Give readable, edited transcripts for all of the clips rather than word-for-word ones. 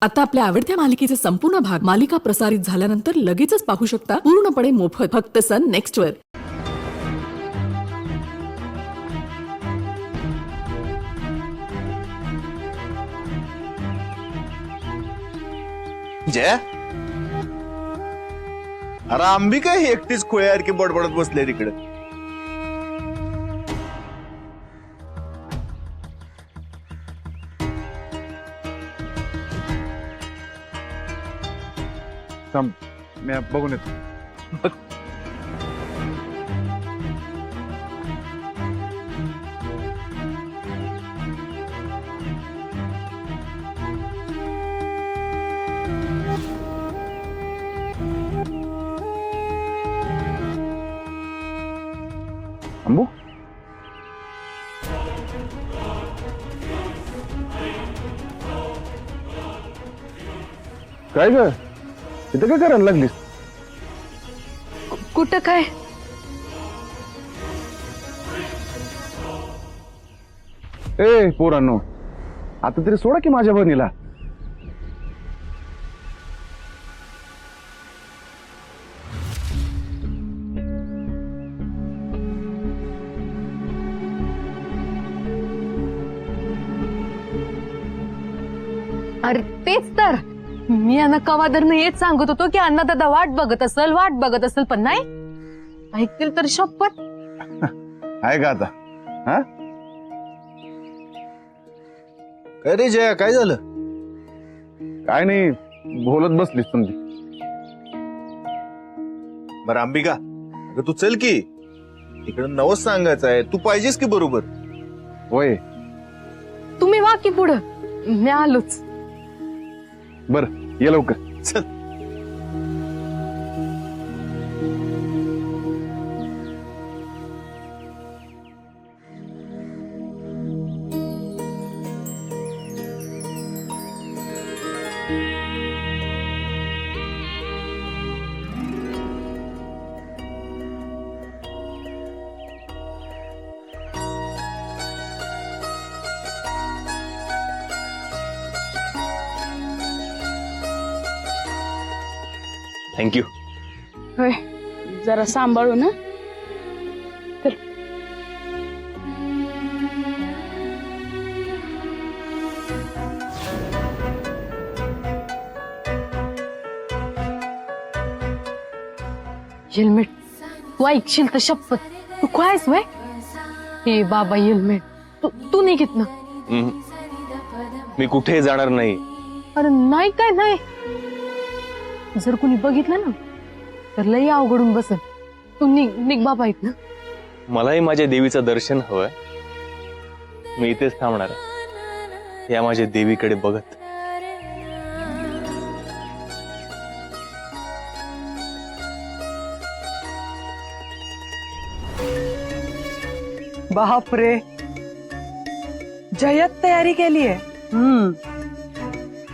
आता आपल्या आवडत्या मालिकेचे संपूर्ण भाग मालिका प्रसारित झाल्यानंतर लगेचच पाहू शकता पूर्णपणे मोफत फक्त सन नेक्स्ट वर। जय अरे अंबिका ही एकटीच खोयासारखी बडबडत बसले तिकडे। मी बघून येतो। अंबू काय ग इथं काय करायला लागलीस? कुठं काय? ए पोरांनो, आता तरी सोडा की माझ्या बहिणीला। अरे तेच तर मी यांना कवादरनं येत सांगत होतो की अण्णा दादा वाट बघत असेल पण नाही ऐकतील तर शपथ। आहे का आता? हा काय रे जया, काय झालं? काय नाही, बोलत बसलीस तुम्ही। बरं अंबिका, अगं तू चल की, इकडे नवस सांगायचं आहे, तू पाहिजेस की बरोबर। होय तुम्ही वा की पुढं, मी आलोच। बर ये लवकर। चल थँक्यू। होय, जरा सांभाळू ना। हेल्मेट तू ऐकशील तर शपथ तू काय वय? हे बाबा हेल्मेट तू नाही घेत ना? मी कुठे जाणार नाही। अरे नाही काय नाही, जर कुणी बघितलं ना तर लई अवघडून बसल। तू निघ बाबा आहेत ना। मलाही माझ्या देवीचं दर्शन हवंय, मी इथेच थांबणार आहे या माझ्या देवीकडे बघत। बाप रे, जयत तयारी केली आहे।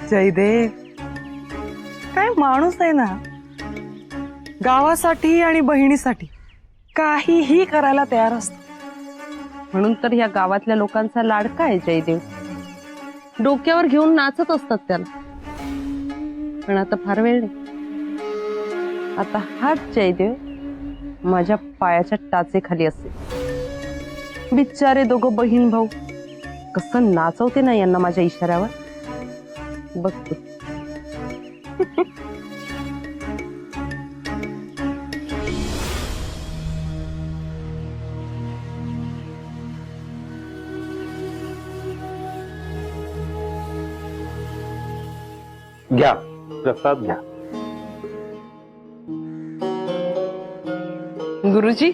जयदेव काय माणूस आहे ना, गावासाठी आणि बहिणीसाठी काहीही करायला तयार असतो। म्हणून तर या गावातल्या लोकांचा लाडका आहे जयदेव। डोक्यावर घेऊन नाचत असतात त्याला। पण आता फार वेळ नाही, आता हाच जयदेव माझ्या पायाच्या टाचेखाली असेल। बिचारे दोघं बहीण भाऊ कसं नाचवते ना यांना माझ्या इशाऱ्यावर, बघतो। घ्या प्रसाद घ्या। गुरुजी,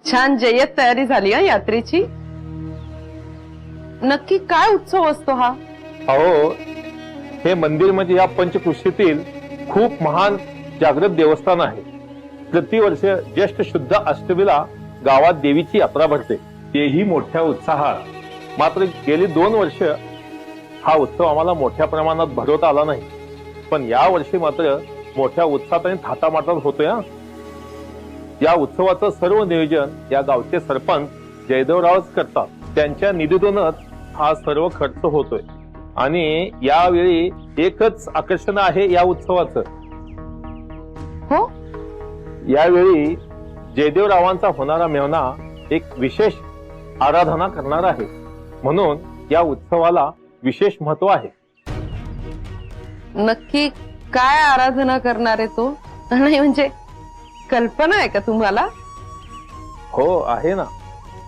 छान जय्यत तयारी झाली हा यात्रेची। नक्की काय उत्सव असतो हा? अहो, हे मंदिर म्हणजे या पंचकृषीतील खूप महान जागृत देवस्थान आहे। प्रतिवर्ष ज्येष्ठ शुद्ध अष्टमीला गावात देवीची यात्रा भरते, तेही मोठ्या उत्साहात। मात्र गेली 2 वर्ष हा उत्सव आम्हाला मोठ्या प्रमाणात भरवता आला नाही, पण या वर्षी मात्र मोठ्या उत्साहात आणि थाटामाटात होतोय। या उत्सवाचं सर्व नियोजन या गावचे सरपंच जयदेवरावच करतात। त्यांच्या निधीतूनच हा सर्व खर्च होतोय आणि यावेळी एकच आकर्षण आहे या उत्सवाचं. हो यावेळी जयदेवरावांचा होणारा मेव्हणा एक विशेष आराधना करणार आहे, म्हणून या उत्सवाला विशेष महत्व आहे. नक्की काय आराधना करणार आहे तो? नाही म्हणजे कल्पना आहे का तुम्हाला? हो आहे ना.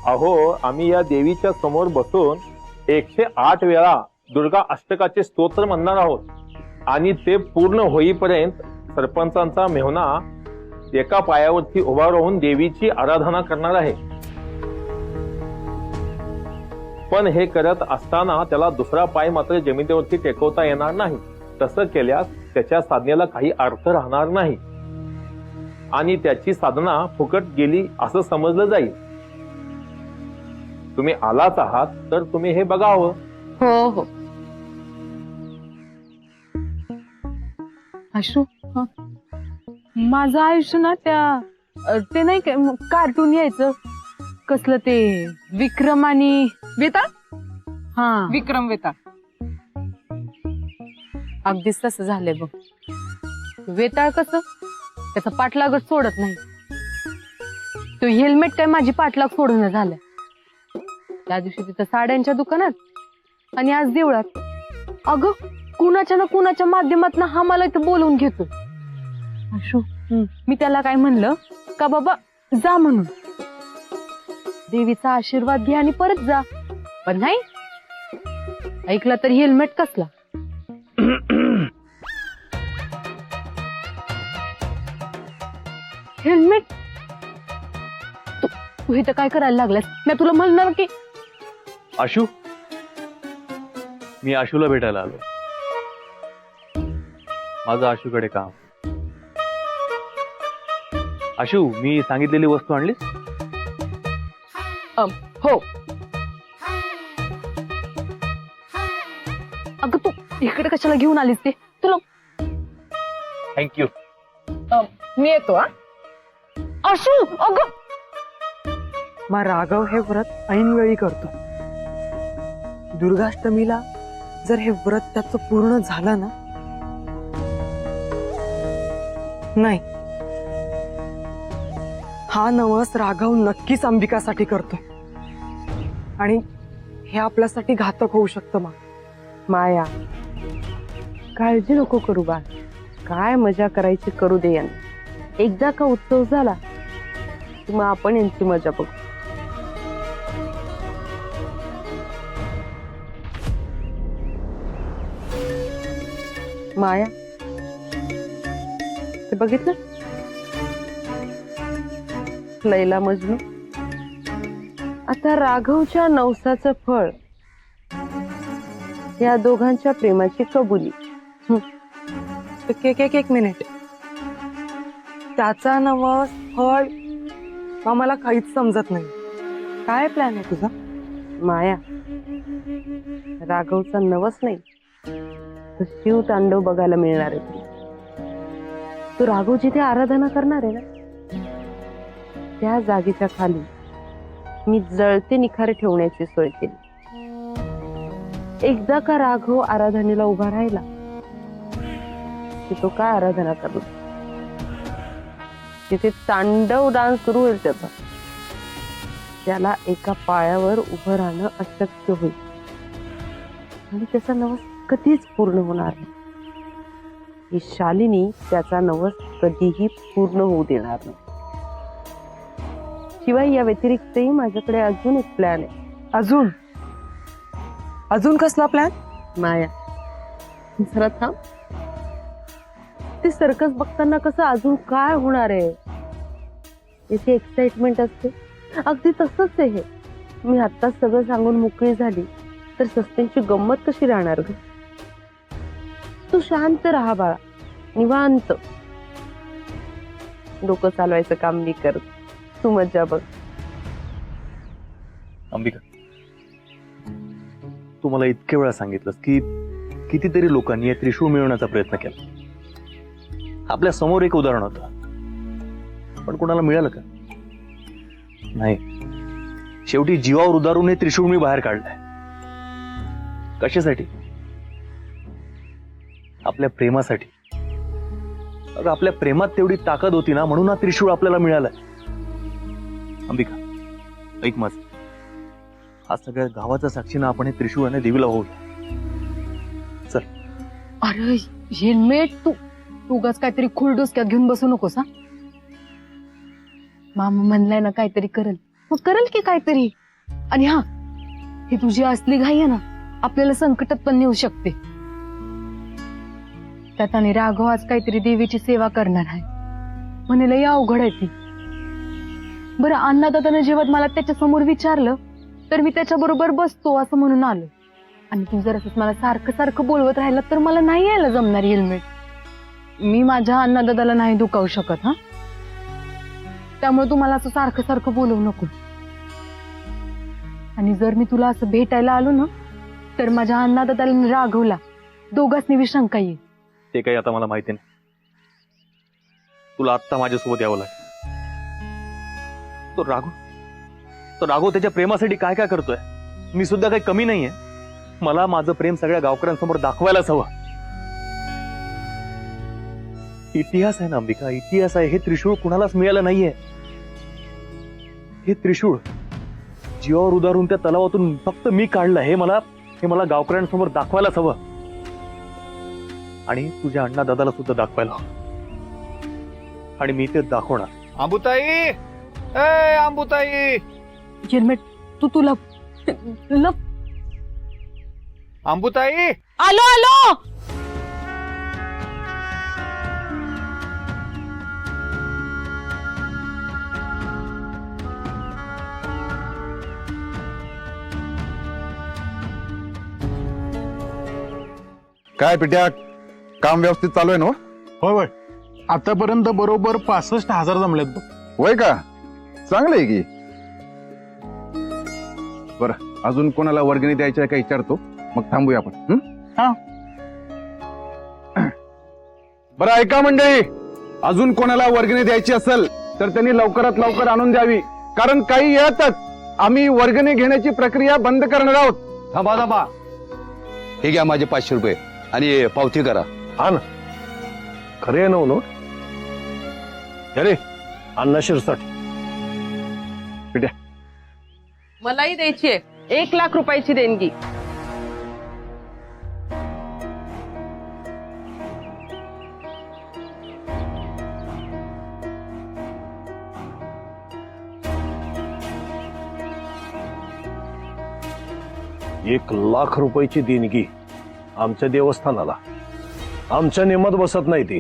अहो, आम्ही या देवीच्या समोर बसून 108 वेळा दुर्गा अष्टकाचे स्तोत्र म्हणणार आहोत आणि ते पूर्ण होईपर्यंत सरपंचांचा मेव्हणा एका पायावरती उभा राहून देवीची आराधना करणार आहे. पण हे करत असताना त्याला दुसरा पाय मात्र जमिनीवरती टेकवता येणार नाही. तसं केल्यास त्याच्या साधनेला काही अर्थ राहणार नाही आणि त्याची साधना फुकट गेली असं समजलं जाईल. तुम्ही आलाच आहात तर तुम्ही हे बघावं. हो हो. आशू माझं आयुष्य ना ते नाही का कार्टून यायचं कसलं ते विक्रम आणि वेताळ. हा विक्रम वेताळ अगदीच तसं झालंय बघ. वेताळ कसं त्याचा पाठलागच सोडत नाही. तो हेल्मेट काय माझी पाठलाग सोडून झालाय. त्या दिवशी तिथं साड्यांच्या दुकानात आणि आज देवळात. अगं कुणाच्या ना कुणाच्या माध्यमातून हा मला इथं बोलवून घेतो. आशू मी त्याला काय म्हणलं का बाबा जा म्हणून देवीचा आशीर्वाद घे आणि परत जा, पण नाही ऐकला तर हेल्मेट कसला. हेल्मेट तू इथं काय करायला लागलास? मी तुला म्हणणार की आशू, मी आशूला भेटायला आलो. माझं आशूकडे काम. आशू, मी सांगितलेली वस्तू आणलीस? हो. अगं तू इकडे कशाला घेऊन आलीस ते तुला? थँक्यू. मी येतो. आशू अगं मग राघव हे व्रत ऐनवेळी करतो. दुर्गाष्टमीला जर हे व्रत त्याचं पूर्ण झालं ना, नाही हा नवस राघव नक्कीच अंबिकासाठी करतोय आणि हे आपल्यासाठी घातक होऊ शकतं. माया काळजी नको करू बा. काय मजा करायची करू दे यांना. एकदा का उत्सव झाला की मग आपण यांची मजा बघू. माया ते बघितलं लैला मजनू. आता राघवच्या नवसाचं फळ या दोघांच्या प्रेमाची कबुली. एक मिनिट. त्याचा नवस फळ आम्हाला काहीच समजत नाही. काय प्लॅन आहे तुझा? माया राघवचा नवस नाही तर शिव तांडव बघायला मिळणार आहे. तो राघव जिथे आराधना करणार आहे ना त्या जागेच्या खाली मी जळते निखारे ठेवण्याची सोय केली. एकदा का राघव आराधनेला उभा राहिला की तो काय आराधना करणार. तिथे तांडव डान्स सुरू होईल त्याचा. त्याला एका पायावर उभं राहणं अशक्य होईल आणि त्याचा नवस कधीच पूर्ण होणार नाही. ही शालिनी त्याचा नवस कधीही पूर्ण होऊ देणार नाही. शिवाय या व्यतिरिक्तही माझ्याकडे अजून एक प्लॅन आहे. अजून कसला प्लॅन? माया जरा थांब. ते सर्कस बघताना कसं अजून काय होणार आहे याची एक्साइटमेंट असते. अगदी तसंच आहे हे. मी आत्ताच सगळं सांगून मोकळी झाली तर सस्पेन्सची गंमत कशी राहणार ग. तू शांत राहा बाळा, निवांत. डोकं चालवायचं काम मी करत, तू मजा बघ. अंबिका, तू मला इतके वेळा सांगितलंस की कितीतरी लोकांनी हे त्रिशूळ मिळवण्याचा प्रयत्न केला. आपल्या समोर एक उदाहरण होतं, पण कोणाला मिळालं का? नाही. शेवटी जीवावर उदारून हे त्रिशूळ मी बाहेर काढलंय. कशासाठी? आपल्या प्रेमासाठी. अगं आपल्या प्रेमात तेवढी ताकद होती ना, म्हणून हा त्रिशूळ आपल्याला मिळालाय. अंबिका, ऐक माझं, हा सगळ्या गावाचा साक्षीनं आपण हे त्रिशूळ आणि देवीला होऊया. चल. अरे हेल्मेट, तू उगाच काहीतरी खुळ डोसक्यात घेऊन बसू नकोस हा. मामा म्हणलाय ना काहीतरी करल, मग करल की काहीतरी. आणि हा, ही तुझी असली घाई आहे ना, आपल्याला संकटात पण नेऊ शकते. त्यात आणि राघव आज काहीतरी देवीची सेवा करणार आहे, म्हणे लय अवघड आहे ती. बरं, अण्णादादानं जेव्हा मला त्याच्या समोर विचारलं तर मी त्याच्या बरोबर बसतो असं म्हणून आलो. आणि तू जर असंच मला सारखं सारखं बोलवत राहिला तर मला नाही यायला जमणार हेल्मेट. मी माझ्या अण्णादादाला नाही दुखावू शकत हा. त्यामुळे तू मला असं सारखं सारखं बोलवू नको. आणि जर मी तुला असं भेटायला आलो ना तर माझ्या अण्णादादाला आणि राघवला दोघांनी शंका येईल. ते काही आता मला माहिती नाही. तुला आत्ता माझ्यासोबत यावं लागेल. तो राघव त्याच्या प्रेमासाठी काय काय करतोय. मी सुद्धा काही कमी नाहीये. मला माझं प्रेम सगळ्या गावकऱ्यांसमोर दाखवायलाच हवं. इतिहास आहे ना अंबिका, इतिहास आहे. हे त्रिशूळ कुणालाच मिळालं नाहीये. हे त्रिशूळ जीवावर उदारून त्या तलावातून फक्त मी काढलं. हे मला गावकऱ्यांसमोर दाखवायलाच हवं. आणि तुझ्या अण्णा दादाला सुद्धा दाखवायला हवं. आणि मी ते दाखवणार. अंबुताई, अंबुताई, हेल्मेट तुला लप. अंबुताई. आलो आलो. काय पिट्या, काम व्यवस्थित चालू आहे ना? होय होय, आतापर्यंत बरोबर 65,000 जमलेत बघ. होय का? चांगलं आहे की. बरं, अजून कोणाला वर्गणी द्यायची आहे का विचारतो, मग थांबूया आपण. हा. बरं ऐका मंडळी, अजून कोणाला वर्गणी द्यायची असेल तर त्यांनी लवकरात लवकर आणून द्यावी. कारण काही येतच आम्ही वर्गणी घेण्याची प्रक्रिया बंद करणार आहोत. थांबा, हे घ्या माझे 500 रुपये आणि पावती करा. हा ना, खरे नव नोट. अरे अण्णा शिरसाट, मलाही द्यायची आहे 1 लाख रुपयाची देणगी. एक लाख रुपयाची देणगी आमच्या देवस्थानाला. आमच्या नियमात बसत नाही ती.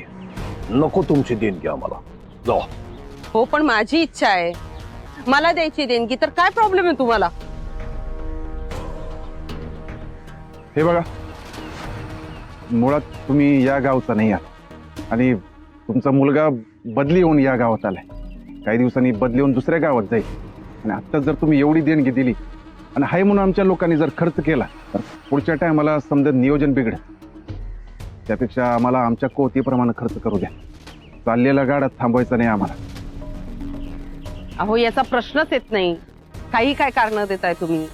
नको तुमची देणगी आम्हाला. जाऊ. हो, पण माझी इच्छा आहे. मला द्यायची देणगी तर काय प्रॉब्लेम आहे तुम्हाला? हे बघा, मुळात तुम्ही या गावचा नाही आहात आणि तुमचा मुलगा बदली होऊन या गावात आलाय. काही दिवसांनी बदली होऊन दुसऱ्या गावात जाईल. आणि आता जर तुम्ही एवढी देणगी दिली आणि हाय म्हणून आमच्या लोकांनी जर खर्च केला तर पुढच्या टायमाला समजा नियोजन बिघडेल. त्यापेक्षा आम्हाला आमच्या कोतीप्रमाणे खर्च करू द्या. चाललेला गाडा थांबवायचा नाही आम्हाला. अहो, याचा प्रश्नच येत नाही. काही काय कारण देताय तुम्ही?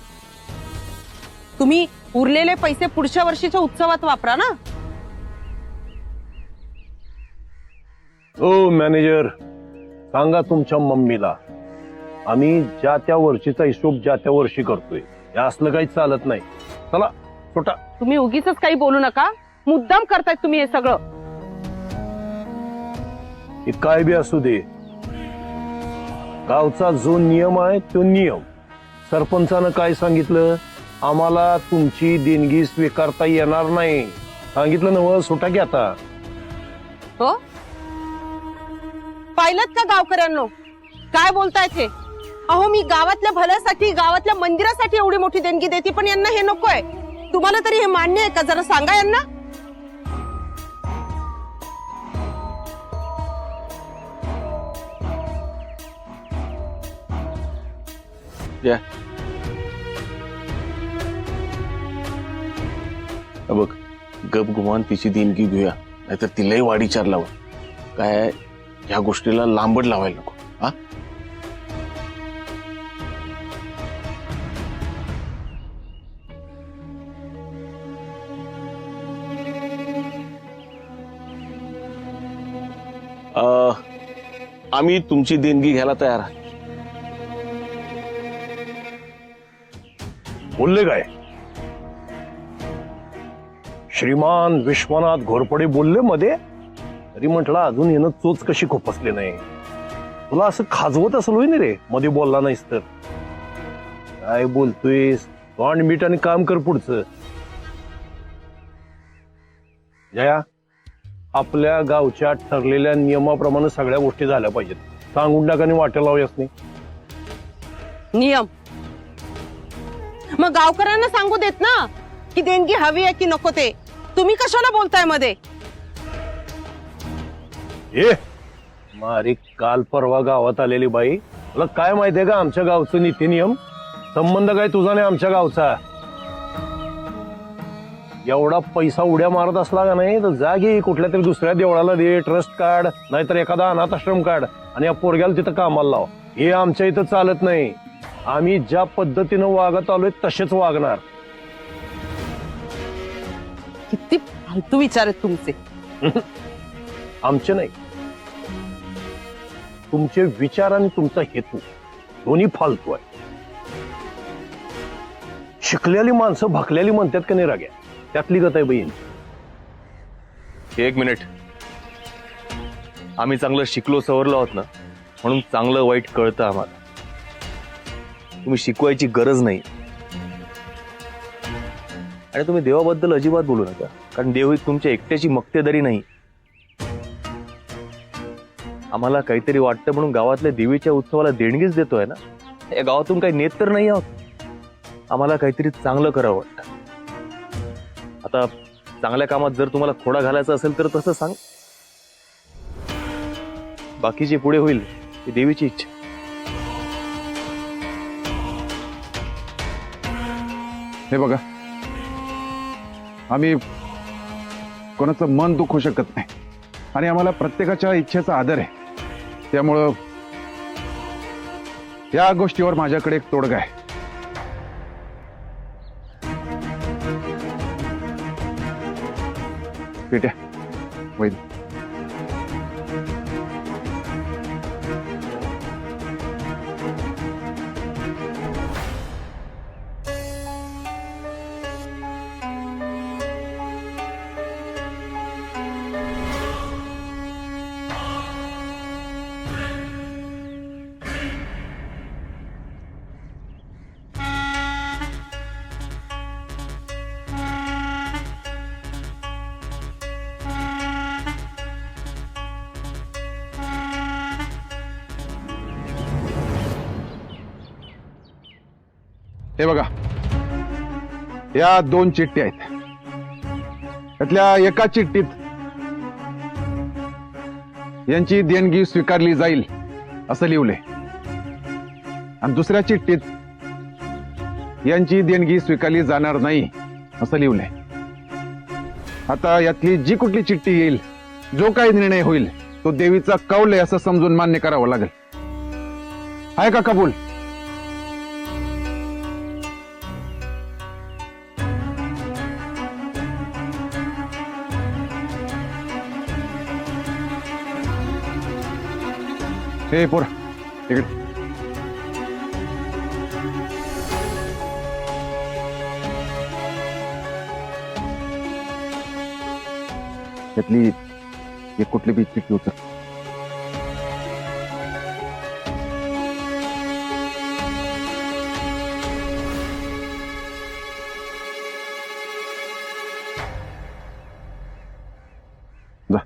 तुम्ही उरलेले पैसे पुढच्या वर्षीच्या उत्सवात वापरा ना. ओ मॅनेजर, सांगा तुमच्या मम्मीला आम्ही ज्या त्या वर्षीचा हिशोब ज्या त्या वर्षी करतोय. हे असलं काही चालत नाही. चला छोटा. तुम्ही उगीच काही बोलू नका. मुद्दाम करताय तुम्ही हे सगळं. हे काय बी असू दे, गावचा जो नियम आहे तो नियम. सरपंचानं काय सांगितलं, आम्हाला तुमची देणगी स्वीकारता येणार नाही. सांगितलं नव, सुटा की आता. हो, पाहिलं का गावकऱ्यांनो काय बोलतायत हे? अहो, मी गावातल्या भल्यासाठी, गावातल्या मंदिरासाठी एवढी मोठी देणगी देते, पण यांना हे नकोय. तुम्हाला तरी हे मान्य आहे का? जरा सांगा यांना. बघ, गप गुमान तिची देणगी घेऊया, नाहीतर तिलाही वाढी चार लावा. काय ह्या गोष्टीला लांबड लावायला नको. हा, आम्ही तुमची देणगी घ्यायला तयार आहोत. बोलले काय श्रीमान विश्वनाथ घोरपडे बोलले मध्ये, तरी म्हटलं अजून येणं चोच कशी खोपसली नाही. तुला असं खाजवत असलं होय ना रे मध्ये बोलला नाहीस तर. काय बोलतोयस, तोंड मीठ आणि काम कर पुढचं. जया, आपल्या गावच्या ठरलेल्या नियमाप्रमाणे सगळ्या गोष्टी झाल्या पाहिजेत. सांगून टाकाने वाटेल लावूयास नाही. नियम मग गावकऱ्यांना सांगू देत ना की देणगी हवी आहे की नको ते. तुम्ही कशाला बोलताय मध्ये? ए मारी काल परवा गावात आलेली बाई, तुला काय माहितीये का आमच्या गावचं नीती नियम? संबंध काय तुझा नाही आमच्या गावचा. एवढा पैसा उड्या मारत असला का नाही तर जागी कुठल्या तरी दुसऱ्या देवळाला दे, ट्रस्ट काढ, नाहीतर एखादा अनाथ आश्रम काढ आणि या पोरग्याला तिथं कामाला लाव. हे आमच्या इथं चालत नाही. आम्ही ज्या पद्धतीनं वागत आलोय तसेच वागणार. किती फालतू विचार आहेत तुमचे. आमचे नाही, तुमचे विचार आणि तुमचा हेतू दोन्ही फालतू आहे. शिकलेली माणसं भाकलेली म्हणतात का नाही राग्या, त्यातली गत आहे बहीण. एक मिनिट. आम्ही चांगलं शिकलो सवरलो आहोत ना, म्हणून चांगलं वाईट कळतं आम्हाला. तुम्ही शिकवायची गरज नाही. आणि तुम्ही देवाबद्दल अजिबात बोलू नका, कारण देव ही तुमच्या एकट्याची मक्तेदारी नाही. आम्हाला काहीतरी वाटतं म्हणून गावातल्या देवीच्या उत्सवाला देणगीच देतोय ना. या गावातून काही नेत तर नाही आहोत. आम्हाला काहीतरी चांगलं करावं वाटतं. आता चांगल्या कामात जर तुम्हाला खोडा घालायचा असेल तर तसं सांग. बाकीचे पुढे होईल ही देवीची इच्छा. हे बघा, आम्ही कोणाचं मन दुखवू शकत नाही आणि आम्हाला प्रत्येकाच्या इच्छेचा आदर आहे. त्यामुळं या गोष्टीवर माझ्याकडे एक तोडगा आहे. पेट्या वैद, हे बघा, या 2 चिठ्ठी आहेत. त्यातल्या एका चिठ्ठीत यांची देणगी स्वीकारली जाईल असं लिहिलंय आणि दुसऱ्या चिठ्ठीत यांची देणगी स्वीकारली जाणार नाही असं लिहिलंय. आता यातली जी कुठली चिठ्ठी येईल, जो काही निर्णय होईल तो देवीचा कौल आहे असं समजून मान्य करावं लागेल. आहे का कबूल? हे पोरा इकडे. त्यातली एक कुठली बी चिठ्ठी उचल. जा.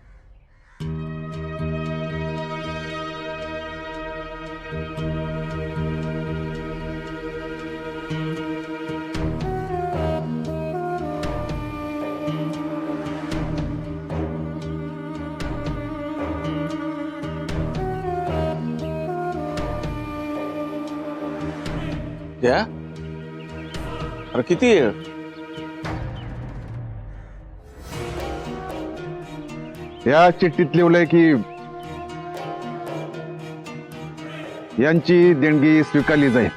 या अरे किती आहे? या चिठ्ठीत लिहिलंय की यांची देणगी स्वीकारली जाईल.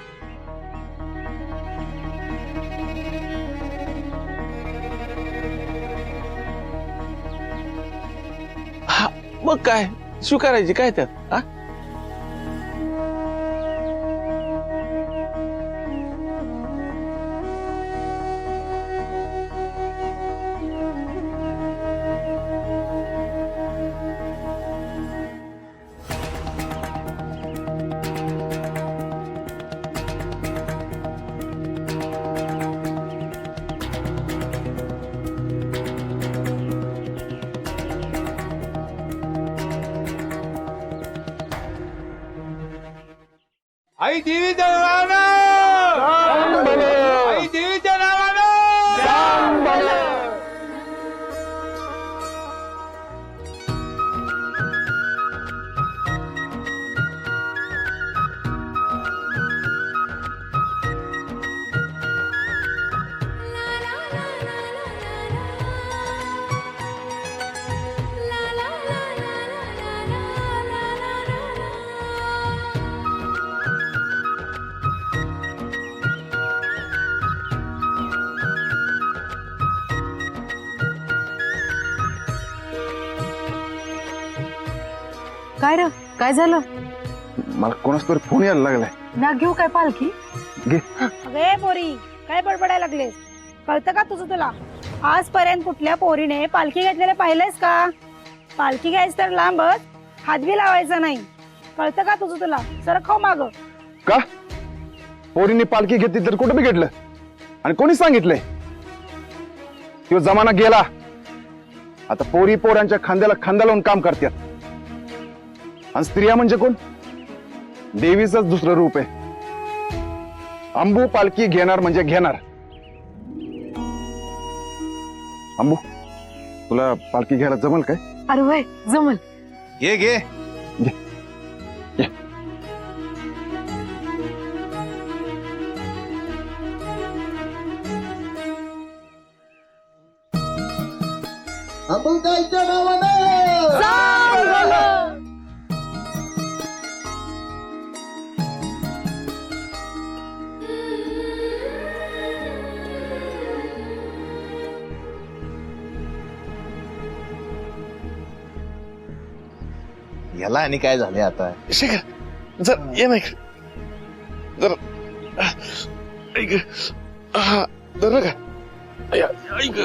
हा, मग काय स्वीकारायची काय त्यात हा? आई देवीच्या नावानं आई देवीच्या नावानं काय र काय झालं? मला कोणाच तरी फोन यायला लागलाय. ना घेऊ काय पालखी? घे. अगे पोरी काय बडबडायला लागलेस? कळतं का तुझं तुला? आजपर्यंत कुठल्या पोरीने पालखी घेतलेले पाहिलंयस का? पालखी घ्यायच तर लांबच, हातबी लावायचा नाही. कळतं का तुझं तुला? सर खाऊ माग. का पोरींनी पालखी घेतली तर कुठं बिघडलं आणि कोणी सांगितलंय? तो जमाना गेला. आता पोरी पोरांच्या खांद्याला खांदा लावून काम करतात. आणि स्त्रिया म्हणजे कोण? देवीच दुसरं रूप आहे. अंबू पालखी घेणार म्हणजे घेणार. अंबू तुला पालखी घ्यायला जमल काय? अरे वय जमल. घे घे. याला आणि काय झाले आता? शेखर जर ये ना इकडे. जर ऐक हा, धरलं का? ऐक